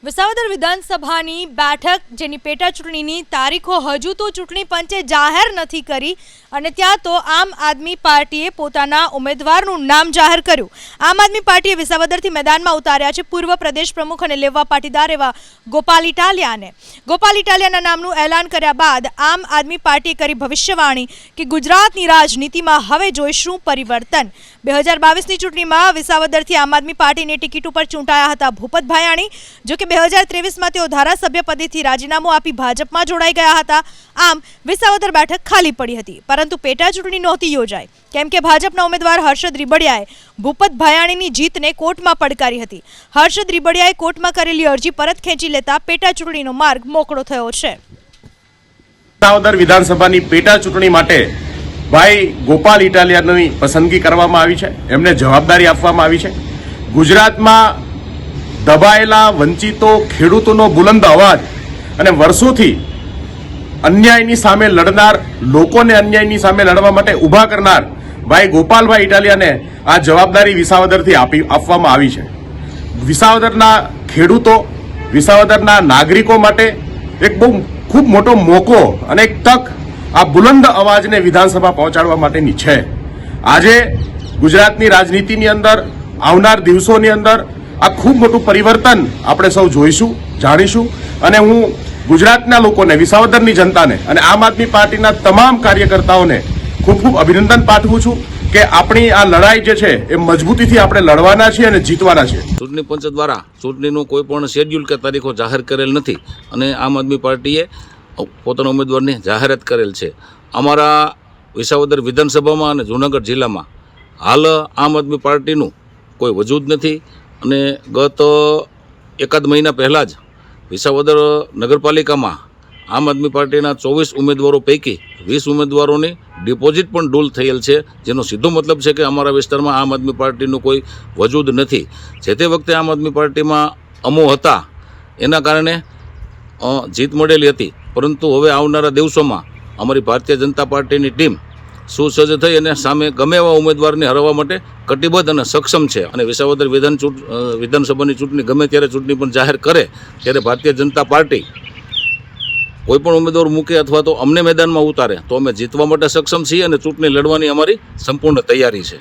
વિસાવદર વિધાનસભાની બેઠક જેની પેટા ચૂંટણીની તારીખો હજુ તો ચૂંટણી પંચે જાહેર નથી કરી અને ત્યાં તો આમ આદમી પાર્ટીએ પોતાના ઉમેદવારનું નામ જાહેર કર્યું। આમ આદમી પાર્ટીએ વિસાવદરથી મેદાનમાં ઉતાર્યા છે પૂર્વ પ્રદેશ પ્રમુખ અને લેવા પાટીદાર એવા ગોપાલ ઇટાલિયાને। ગોપાલ ઇટાલિયાના નામનું એલાન કર્યા બાદ આમ આદમી પાર્ટીએ કરી ભવિષ્યવાણી કે ગુજરાતની રાજનીતિમાં હવે જોઈશું પરિવર્તન। 2022ની ચૂંટણીમાં વિસાવદરથી આમ આદમી પાર્ટીની ટિકિટ ઉપર ચૂંટાયા હતા ભૂપત ભાયાણી, જો કે 2023માં તેઓ ધારાસભ્ય પદેથી રાજીનામું આપી ભાજપમાં જોડાઈ ગયા હતા। આમ વિસાવદર બેઠક ખાલી પડી હતી, પરંતુ પેટા ચૂંટણી નહોતી યોજાઈ કેમ કે ભાજપના ઉમેદવાર હર્ષદ રીબડિયાએ ભૂપત ભાયાણીની જીતને કોર્ટમાં પડકારી હતી। હર્ષદ રીબડિયાએ કોર્ટમાં કરેલી અરજી પરત ખેંચી લેતા પેટા ચૂંટણીનો માર્ગ મોકળો થયો છે। વિસાવદર વિધાનસભાની પેટા ચૂંટણી માટે ભાઈ ગોપાલ ઇટાલિયાની પસંદગી કરવામાં આવી છે, એમને જવાબદારી આપવામાં આવી છે। ગુજરાતમાં દબાયેલા વંચિતો ખેડૂતોનો બુલંદ અવાજ અને વર્ષોથી અન્યાયની સામે લડનાર લોકોને અન્યાયની સામે લડવા માટે ઊભા કરનાર ભાઈ ગોપાલભાઈ ઇટાલિયાને આ જવાબદારી વિસાવદરથી આપવામાં આવી છે। વિસાવદરના ખેડૂતો, વિસાવદરના નાગરિકો માટે એક બહુ ખૂબ મોટો મોકો અને એક તક આ બુલંદ અવાજને વિધાનસભા પહોંચાડવા માટેની છે। આજે ગુજરાતની રાજનીતિની અંદર આવનાર દિવસોની અંદર આ ખૂબ મોટું પરિવર્તન આપણે સૌ જોઈશું, જાણીશું અને હું ગુજરાતના લોકોને, વિસાવદરની જનતાને અને આમ આદમી પાર્ટીના તમામ કાર્યકર્તાઓને ખૂબ ખૂબ અભિનંદન પાઠવું છું કે આપણી આ લડાઈ જે છે એ મજબૂતીથી આપણે લડવાના છીએ અને જીતવાના છીએ। ચૂંટણી પંચ દ્વારા ચૂંટણીનું કોઈ પણ શેડ્યુલ કે તારીખો જાહેર કરેલ નથી અને આમ આદમી પાર્ટીએ પોતાના ઉમેદવારની જાહેરાત કરેલ છે। અમારા વિસાવદર વિધાનસભામાં અને જૂનાગઢ જિલ્લામાં હાલ આમ આદમી પાર્ટીનું કોઈ વજૂદ નથી અને ગત એકાદ મહિના પહેલાં જ વિસાવદર નગરપાલિકામાં આમ આદમી પાર્ટીના 24 ઉમેદવારો પૈકી 20 ઉમેદવારોની ડિપોઝિટ પણ ડૂલ થયેલ છે, જેનો સીધો મતલબ છે કે અમારા વિસ્તારમાં આમ આદમી પાર્ટીનું કોઈ વજૂદ નથી। જે તે વખતે આમ આદમી પાર્ટીમાં અમો હતા એના કારણે જીત મળેલી હતી, પરંતુ હવે આવનારા દિવસોમાં અમારી ભારતીય જનતા પાર્ટીની ટીમ સુસજ્જ થઈ અને સામે ગમે એવા ઉમેદવારને હરાવવા માટે કટિબદ્ધ અને સક્ષમ છે અને વિસાવદર વિધાનસભાની ચૂંટણી ગમે ત્યારે ચૂંટણી પણ જાહેર કરે ત્યારે ભારતીય જનતા પાર્ટી કોઈ પણ ઉમેદવાર મૂકે અથવા તો અમને મેદાનમાં ઉતારે તો અમે જીતવા માટે સક્ષમ છીએ અને ચૂંટણી લડવાની અમારી સંપૂર્ણ તૈયારી છે।